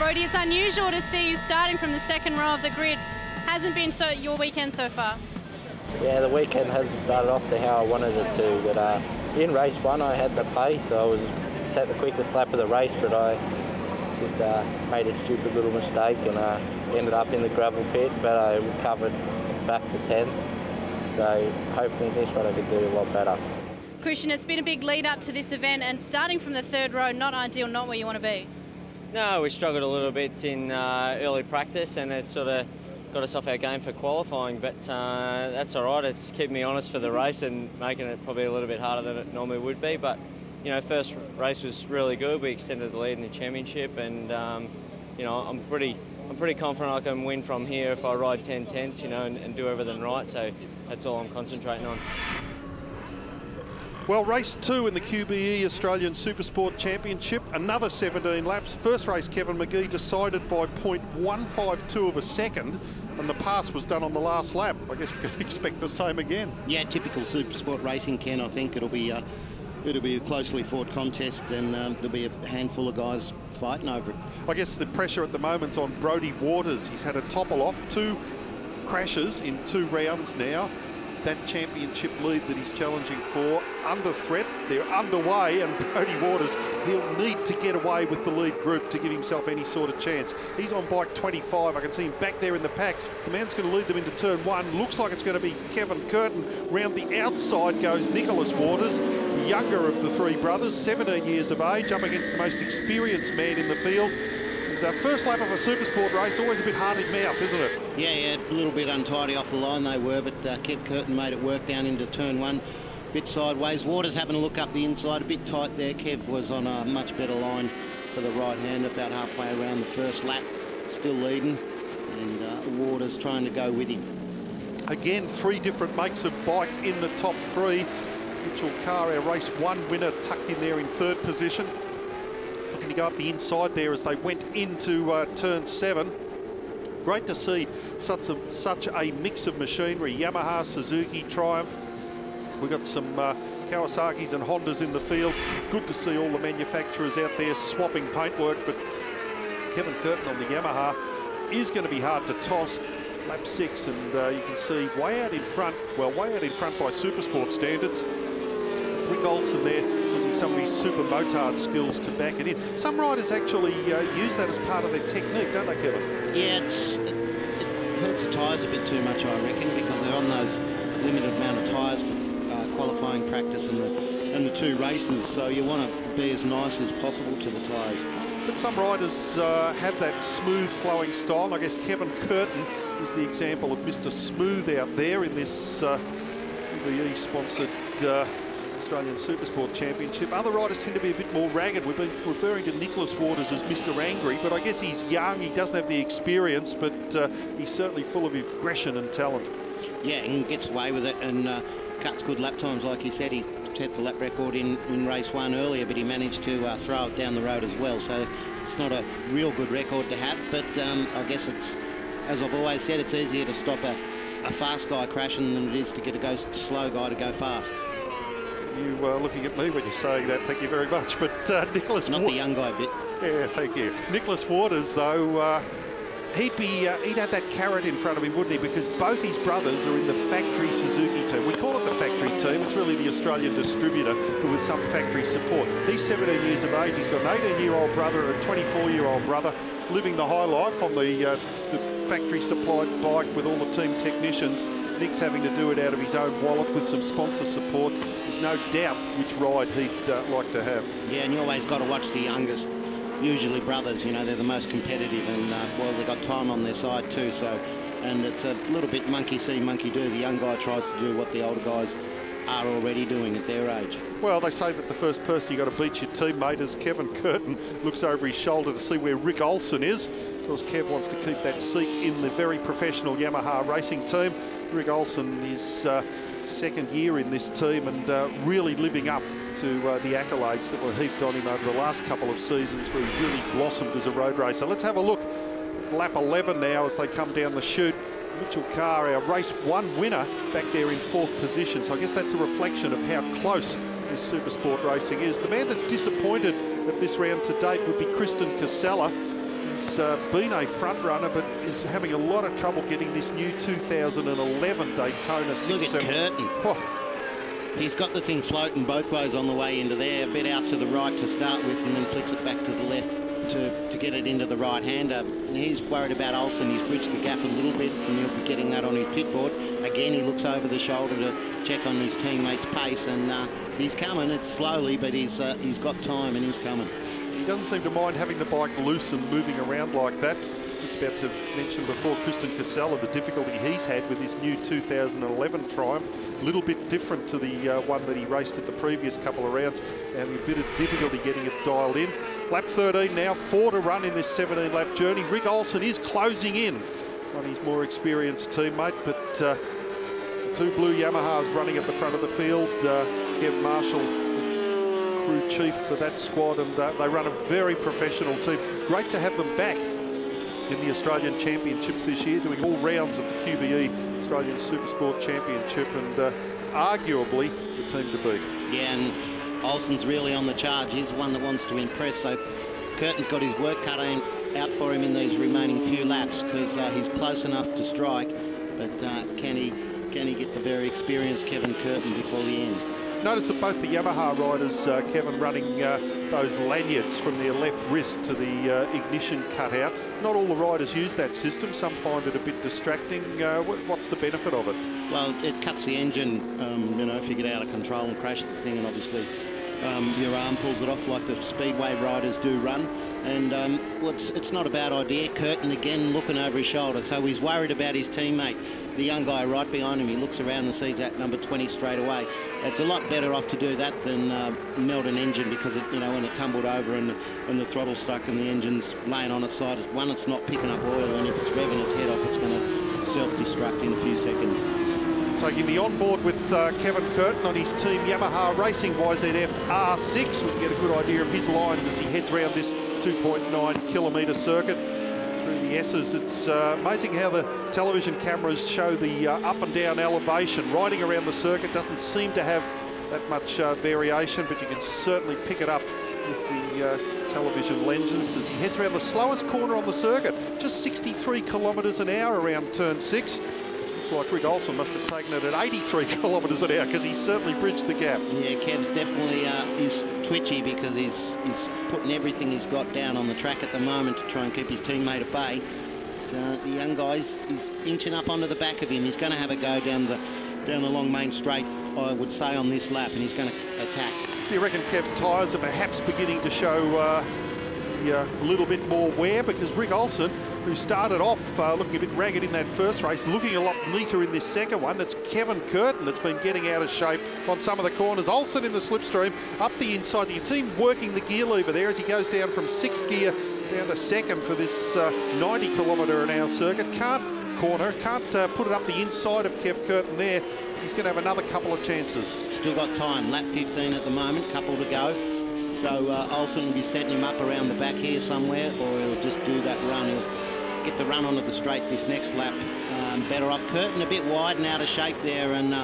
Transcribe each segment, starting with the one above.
Brody, it's unusual to see you starting from the second row of the grid. Hasn't been your weekend so far. Yeah, the weekend hasn't started off to how I wanted it to, but in race one I had the pace. I was set the quickest lap of the race, but I just made a stupid little mistake and ended up in the gravel pit, but I recovered back to 10th. So hopefully this one I could do a lot better. Christian, it's been a big lead up to this event, and starting from the third row, not ideal, not where you want to be. No, we struggled a little bit in early practice, and it sort of got us off our game for qualifying, but that's all right. It's kept me honest for the race and making it probably a little bit harder than it normally would be. But you know, first race was really good. We extended the lead in the championship, and you know, I'm pretty confident I can win from here if I ride 10 tenths, you know, and do everything right. So that's all I'm concentrating on. Well, race 2 in the QBE Australian Supersport Championship, another 17 laps. First race, Kevin McGee decided by 0.152 of a second, and the pass was done on the last lap. I guess we can expect the same again. Yeah, typical Supersport racing, Ken. I think it'll be a closely fought contest, and there'll be a handful of guys fighting over it. I guess the pressure at the moment's on Brodie Waters. He's had a topple off, 2 crashes in 2 rounds now. That championship lead that he's challenging for under threat. They're underway, and Brodie Waters, he'll need to get away with the lead group to give himself any sort of chance. He's on bike 25. I can see him back there in the pack. The man's going to lead them into turn 1. Looks like it's going to be Kevin Curtin. Round the outside goes Nicholas Waters, younger of the 3 brothers, 17 years of age, up against the most experienced man in the field. The first lap of a Supersport race, always a bit hard in mouth, isn't it? Yeah, a little bit untidy off the line they were, but Kev Curtin made it work down into turn 1, bit sideways. Waters having a look up the inside, a bit tight there. Kev was on a much better line for the right hand, about halfway around the first lap, still leading, and Waters trying to go with him. Again, 3 different makes of bike in the top 3. Mitchell Carr, our race 1 winner, tucked in there in 3rd position. Looking to go up the inside there as they went into turn 7. Great to see such a mix of machinery. Yamaha, Suzuki, Triumph. We've got some Kawasaki's and Hondas in the field. Good to see all the manufacturers out there swapping paintwork, but Kevin Curtin on the Yamaha is going to be hard to toss. Lap 6, and you can see way out in front, well, way out in front by Supersport standards. Rick Olsen there using some of his super motard skills to back it in. Some riders actually use that as part of their technique, don't they, Kevin? Yeah, it hurts the tyres a bit too much, I reckon, because they're on those limited amount of tyres for qualifying practice and the 2 races, so you want to be as nice as possible to the tyres. But some riders have that smooth flowing style. I guess Kevin Curtin is the example of Mr. Smooth out there in this QBE-sponsored Australian Supersport Championship. Other riders tend to be a bit more ragged. We've been referring to Nicholas Waters as Mr. Angry, but I guess he's young, he doesn't have the experience, but he's certainly full of aggression and talent. Yeah, and gets away with it and cuts good lap times, like he said. He set the lap record in race 1 earlier, but he managed to throw it down the road as well, so it's not a real good record to have, but I guess it's, as I've always said, it's easier to stop a fast guy crashing than it is to get a slow guy to go fast. You are looking at me when you're saying that, thank you very much. But Nicholas... Not the young guy bit. Yeah, thank you. Nicholas Waters, though, he'd have that carrot in front of him, wouldn't he? Because both his brothers are in the factory Suzuki team. We call it the factory team. It's really the Australian distributor, but with some factory support. He's 17 years of age. He's got an 18-year-old brother and a 24-year-old brother, living the high life on the factory-supplied bike with all the team technicians. Nick's having to do it out of his own wallet with some sponsor support. There's no doubt which ride he'd like to have. Yeah, and you always got to watch the youngest, usually brothers. You know, they're the most competitive, and well, they've got time on their side too. So, and it's a little bit monkey see, monkey do. The young guy tries to do what the older guys are already doing at their age. Well, they say that the first person you got to beat your teammate is Kevin Curtin. Looks over his shoulder to see where Rick Olsen is. Of course, Kev wants to keep that seat in the very professional Yamaha racing team. Rick Olsen is 2nd year in this team and really living up to the accolades that were heaped on him over the last couple of seasons, where he's really blossomed as a road racer. Let's have a look at lap 11 now as they come down the chute. Mitchell Carr, our race 1 winner, back there in 4th position. So I guess that's a reflection of how close this Supersport racing is. The man that's disappointed at this round to date would be Kristen Casella. He's been a front runner, but is having a lot of trouble getting this new 2011 Daytona 6. Look at Curtin. Oh. He's got the thing floating both ways on the way into there, a bit out to the right to start with, and then flicks it back to the left to get it into the right-hander. And he's worried about Olsen. He's bridged the gap a little bit, and he'll be getting that on his pit board. Again, he looks over the shoulder to check on his teammate's pace, and he's coming. It's slowly, but he's got time, and he's coming. He doesn't seem to mind having the bike loose and moving around like that. Just about to mention before, Kristen Casella, the difficulty he's had with his new 2011 Triumph. A little bit different to the one that he raced at the previous couple of rounds. Having a bit of difficulty getting it dialed in. Lap 13 now, 4 to run in this 17-lap journey. Rick Olsen is closing in on his more experienced teammate, but the two blue Yamahas running at the front of the field. Kev Marshall, crew chief for that squad, and they run a very professional team. Great to have them back in the Australian Championships this year, doing all rounds of the QBE Australian Supersport Championship, and arguably the team to beat. Yeah, and Olsen's really on the charge. He's the one that wants to impress, so Curtin's got his work cut out for him in these remaining few laps, because he's close enough to strike, but can he get the very experienced Kevin Curtin before the end? Notice that both the Yamaha riders, Kevin, running those lanyards from their left wrist to the ignition cutout. Not all the riders use that system. Some find it a bit distracting. What's the benefit of it? Well, it cuts the engine, you know, if you get out of control and crash the thing, and obviously your arm pulls it off like the speedway riders do run. And it's not a bad idea. Curtin again looking over his shoulder, so he's worried about his teammate. The young guy right behind him, he looks around and sees that number 20 straight away. It's a lot better off to do that than melt an engine, because it, you know, when it tumbled over and the throttle's stuck and the engine's laying on its side, one, it's not picking up oil, and if it's revving its head off, it's going to self-destruct in a few seconds. Taking the onboard with Kevin Curtin on his team Yamaha Racing YZF R6. We can get a good idea of his lines as he heads around this 2.9 kilometre circuit through the S's. It's amazing how the television cameras show the up and down elevation. Riding around the circuit doesn't seem to have that much variation, but you can certainly pick it up with the television lenses as he heads around the slowest corner on the circuit, just 63 kilometres an hour around turn 6. Looks like Rick Olsen must have taken it at 83 kilometres an hour, because he's certainly bridged the gap. Yeah, Kev's definitely is twitchy, because he's putting everything he's got down on the track at the moment to try and keep his teammate at bay. But, the young guy's inching up onto the back of him. He's going to have a go down the long main straight, I would say, on this lap, and he's going to attack. Do you reckon Kev's tyres are perhaps beginning to show a little bit more wear? Because Rick Olsen, who started off looking a bit ragged in that first race, looking a lot neater in this second one. It's Kevin Curtin that's been getting out of shape on some of the corners. Olsen in the slipstream up the inside. You can see him working the gear lever there as he goes down from 6th gear down to 2nd for this 90 kilometre an hour circuit. Can't put it up the inside of Kev Curtin there. He's going to have another couple of chances. Still got time. Lap 15 at the moment, couple to go. So Olsen will be setting him up around the back here somewhere, or he'll just do that run. He'll get the run onto the straight this next lap. Better off. Curtin a bit wide and out of shape there, and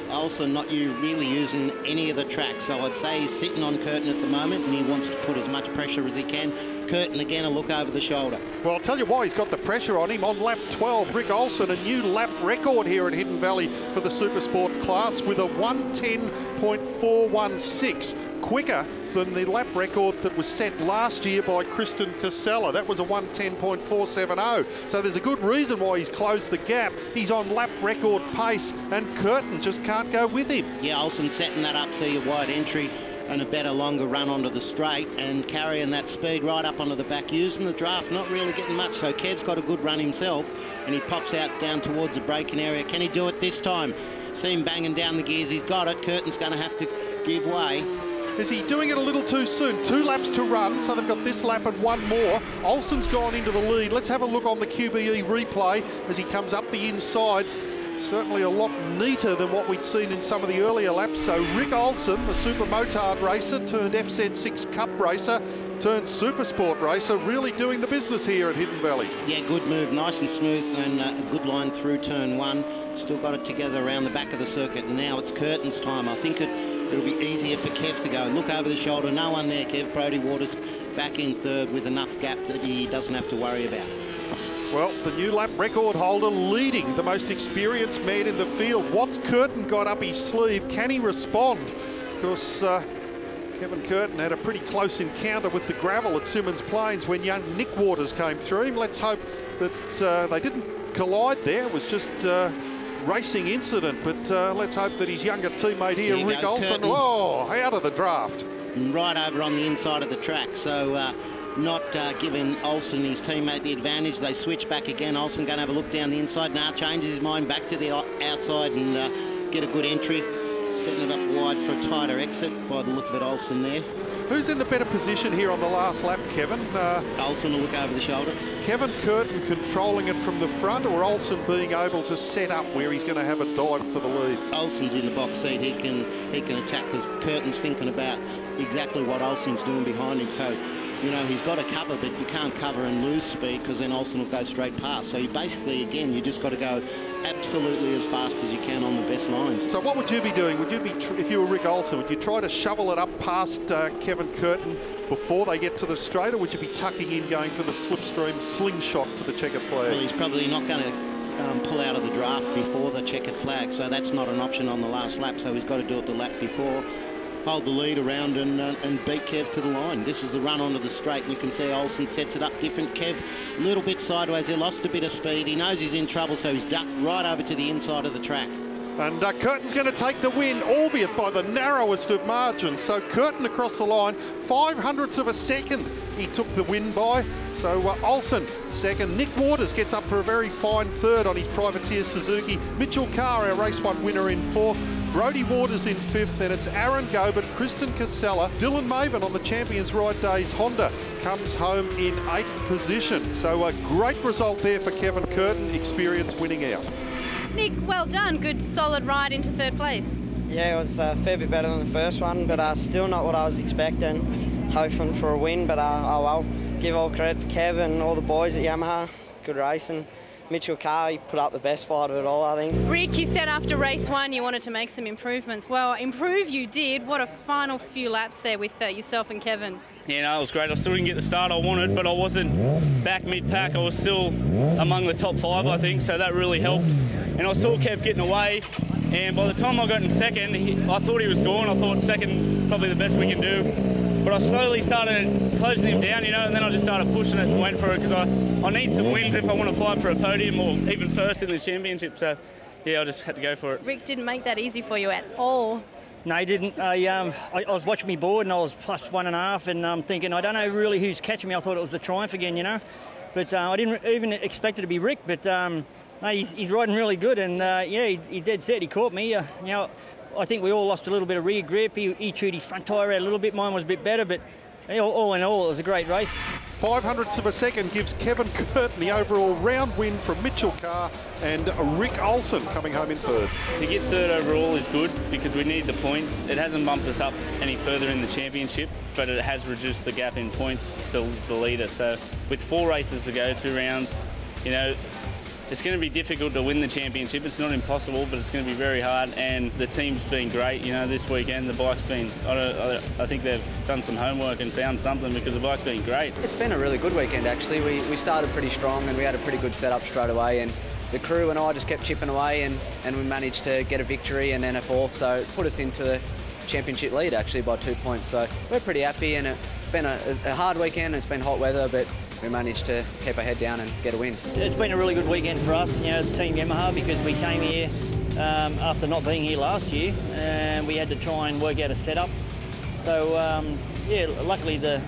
Olsen not really using any of the track. So I'd say he's sitting on Curtin at the moment, and he wants to put as much pressure as he can. Curtin again a look over the shoulder. Well, I'll tell you why he's got the pressure on him. On lap 12, Rick Olsen, a new lap record here at Hidden Valley for the Supersport class with a 1:10.416, quicker than the lap record that was set last year by Kristen Casella. That was a 1:10.470. So there's a good reason why he's closed the gap. He's on lap record pace, and Curtin just can't go with him. Yeah, Olsen setting that up, see a wide entry and a better, longer run onto the straight, and carrying that speed right up onto the back, using the draft, not really getting much. So Kev's got a good run himself, and he pops out down towards the braking area. Can he do it this time? See him banging down the gears. He's got it. Curtin's going to have to give way. Is he doing it a little too soon? 2 laps to run, so they've got this lap and 1 more. Olsen's gone into the lead. Let's have a look on the QBE replay as he comes up the inside. Certainly a lot neater than what we'd seen in some of the earlier laps. So Rick Olsen, the Super Motard racer turned FZ6 Cup racer, turned Supersport racer, really doing the business here at Hidden Valley. Yeah, good move, nice and smooth, and a good line through turn 1. Still got it together around the back of the circuit, and now it's Curtin's time. I think it'll be easier for Kev to go. Look over the shoulder, no one there, Kev. Brodie Waters back in third with enough gap that he doesn't have to worry about. Well, the new lap record holder leading the most experienced man in the field. What's Curtin got up his sleeve? Can he respond? Of course, Kevin Curtin had a pretty close encounter with the gravel at Symmons Plains when young Nick Waters came through him. Let's hope that they didn't collide there. It was just a racing incident, but let's hope that his younger teammate here, Rick Olsen, out of the draft. Right over on the inside of the track, so not giving Olsen, his teammate, the advantage. They switch back again. Olsen going to have a look down the inside now, changes his mind back to the outside and get a good entry. Setting it up wide for a tighter exit by the look of it, Olsen there. Who's in the better position here on the last lap, Kevin? Olsen will look over the shoulder. Kevin Curtin controlling it from the front, or Olsen being able to set up where he's going to have a dive for the lead? Olsen's in the box seat. He can attack because Curtin's thinking about exactly what Olsen's doing behind him. So, you know, he's got to cover, but you can't cover and lose speed because then Olsen will go straight past. So you basically, again, you just got to go absolutely as fast as you can on the best lines. So what would you be doing? Would you be, if you were Rick Olsen, would you try to shovel it up past Kevin Curtin before they get to the straight, or would you be tucking in, going for the slipstream slingshot to the checkered flag? Well, he's probably not going to pull out of the draft before the checkered flag, so that's not an option on the last lap, so he's got to do it the lap before. Hold the lead around and beat Kev to the line. This is the run onto the straight, and you can see Olsen sets it up different. Kev a little bit sideways there, lost a bit of speed. He knows he's in trouble, so he's ducked right over to the inside of the track. And Curtin's going to take the win, albeit by the narrowest of margins. So Curtin across the line, 0.05 of a second he took the win by. So Olsen second. Nick Waters gets up for a very fine third on his privateer Suzuki. Mitchell Carr, our race one winner, in fourth. Brody Waters in fifth. Then it's Aaron Gobert, Kristen Casella, Dylan Maven on the Champions Ride Days Honda comes home in eighth position. So a great result there for Kevin Curtin, experience winning out. Nick, well done. Good solid ride into third place. Yeah, it was a fair bit better than the first one, but still not what I was expecting. Hoping for a win, but oh well. Give all credit to Kev and all the boys at Yamaha. Good racing. Mitchell Carr, he put up the best fight of it all, I think. Rick, you said after race one you wanted to make some improvements. Well, improve you did. What a final few laps there with yourself and Kevin. Yeah, no, it was great. I still didn't get the start I wanted, but I wasn't back mid-pack. I was still among the top five, I think, so that really helped. And I saw Kev getting away, and by the time I got in second, I thought he was gone. I thought second, probably the best we can do. But I slowly started closing him down, you know, and then I just started pushing it and went for it because I need some wins if I want to fight for a podium or even first in the championship. So, yeah, I just had to go for it. Rick didn't make that easy for you at all. No, he didn't. I was watching me board and I was plus 1.5, and I'm thinking, I don't know really who's catching me. I thought it was a Triumph again, you know. But I didn't even expect it to be Rick, but no, he's riding really good, and yeah, he dead set. He caught me. You know, I think we all lost a little bit of rear grip. He chewed his front tyre out a little bit. Mine was a bit better, but all in all, it was a great race. 0.05 of a second gives Kevin Curtin the overall round win from Mitchell Carr, and Rick Olsen coming home in third. To get third overall is good because we need the points. It hasn't bumped us up any further in the championship, but it has reduced the gap in points to the leader. So with 4 races to go, 2 rounds, you know, it's going to be difficult to win the championship. It's not impossible, but it's going to be very hard. And the team's been great. You know, this weekend the bike's been. I think they've done some homework and found something because the bike's been great. It's been a really good weekend actually. We started pretty strong and we had a pretty good setup straight away. And the crew and I just kept chipping away and we managed to get a victory and then a fourth. So it put us into the championship lead actually by 2 points. So we're pretty happy, and it's been a hard weekend. It's been hot weather, but we managed to keep our head down and get a win. It's been a really good weekend for us, you know, the Team Yamaha, because we came here after not being here last year, and we had to try and work out a setup. So yeah, luckily the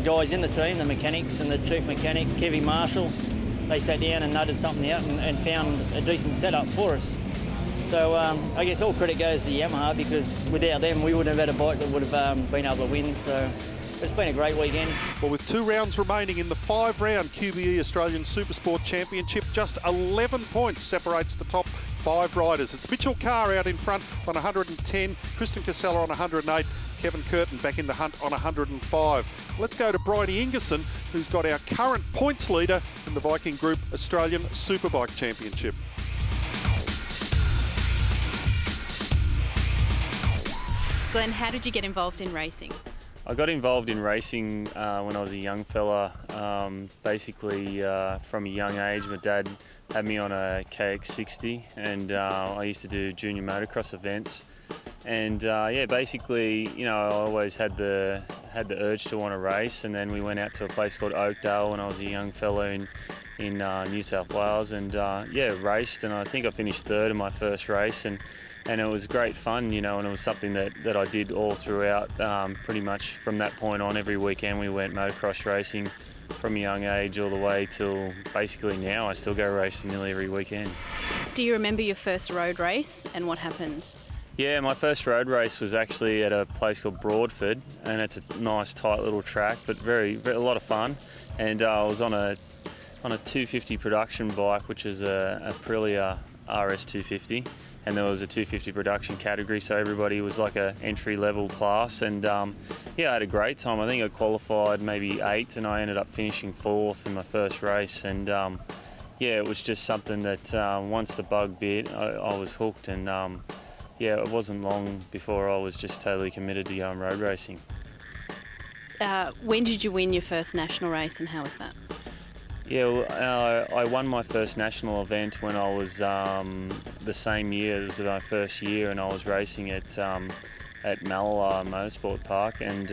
guys in the team, the mechanics and the chief mechanic, Kevin Marshall, they sat down and nutted something out and found a decent setup for us. So I guess all credit goes to Yamaha, because without them we wouldn't have had a bike that would have been able to win. So it's been a great weekend. Well, with 2 rounds remaining in the 5-round QBE Australian Supersport Championship, just 11 points separates the top 5 riders. It's Mitchell Carr out in front on 110, Kristen Casella on 108, Kevin Curtin back in the hunt on 105. Let's go to Bridie Ingerson, who's got our current points leader in the Viking Group Australian Superbike Championship. Glenn, how did you get involved in racing? I got involved in racing when I was a young fella. Basically, from a young age, my dad had me on a KX60, and I used to do junior motocross events. And yeah, basically, you know, I always had the urge to want to race. And then we went out to a place called Oakdale when I was a young fella in New South Wales, and yeah, raced. And I think I finished third in my first race, and it was great fun, you know, and it was something that I did all throughout. Pretty much from that point on, every weekend we went motocross racing from a young age all the way till basically now. I still go racing nearly every weekend. Do you remember your first road race and what happened? Yeah, my first road race was actually at a place called Broadford, and it's a nice tight little track, but a lot of fun. And I was on a 250 production bike, which is a Aprilia RS 250, and there was a 250 production category, so everybody was like a entry level class. And yeah, I had a great time. I think I qualified maybe 8th, and I ended up finishing 4th in my first race. And yeah, it was just something that once the bug bit, I was hooked. And yeah, it wasn't long before I was just totally committed to going road racing. When did you win your first national race, and how was that? Yeah, well, I won my first national event when I was the same year. It was my first year, and I was racing at Malala Motorsport Park, and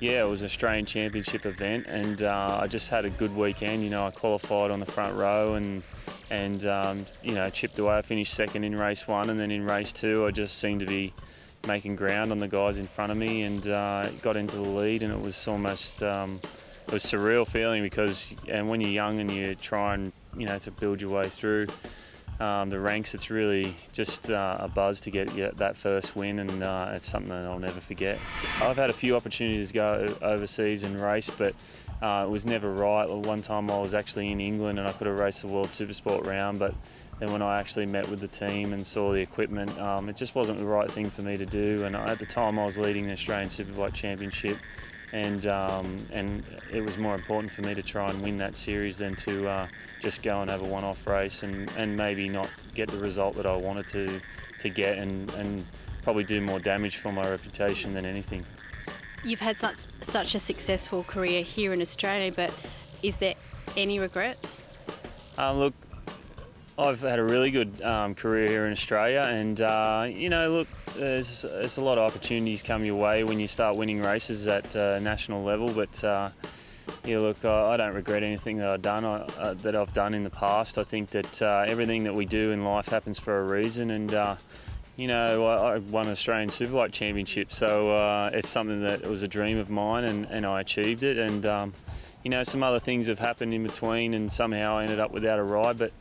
yeah, it was an Australian Championship event, and I just had a good weekend. You know, I qualified on the front row, and you know, chipped away. I finished second in race 1, and then in race 2, I just seemed to be making ground on the guys in front of me, and got into the lead, and it was almost it was a surreal feeling, because when you're young and you try and, you know, to build your way through the ranks, it's really just a buzz to get that first win, and it's something that I'll never forget. I've had a few opportunities to go overseas and race, but it was never right. One time I was actually in England and I could have raced the World Supersport round, but then when I actually met with the team and saw the equipment, it just wasn't the right thing for me to do. And at the time I was leading the Australian Superbike Championship, and it was more important for me to try and win that series than to just go and have a one-off race and maybe not get the result that I wanted to get, and probably do more damage for my reputation than anything. You've had such a successful career here in Australia, but is there any regrets? Look, I've had a really good career here in Australia, and you know, look, there's a lot of opportunities come your way when you start winning races at national level. But yeah, look, I don't regret anything that I've done in the past. I think that everything that we do in life happens for a reason, and you know, I won an Australian Superbike Championship, so it's something that was a dream of mine, and I achieved it. And you know, some other things have happened in between, and somehow I ended up without a ride, but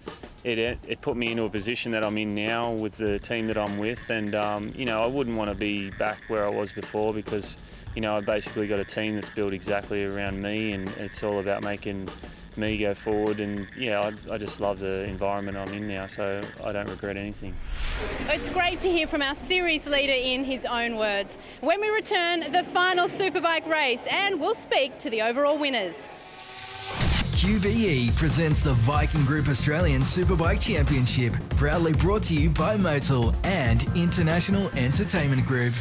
it put me into a position that I'm in now with the team that I'm with. And you know, I wouldn't want to be back where I was before, because you know, I basically got a team that's built exactly around me, and it's all about making me go forward. And yeah, I just love the environment I'm in now, so I don't regret anything. It's great to hear from our series leader in his own words. When we return, the final Superbike race, and we'll speak to the overall winners. QBE presents the Viking Group Australian Superbike Championship, proudly brought to you by Motul and International Entertainment Group.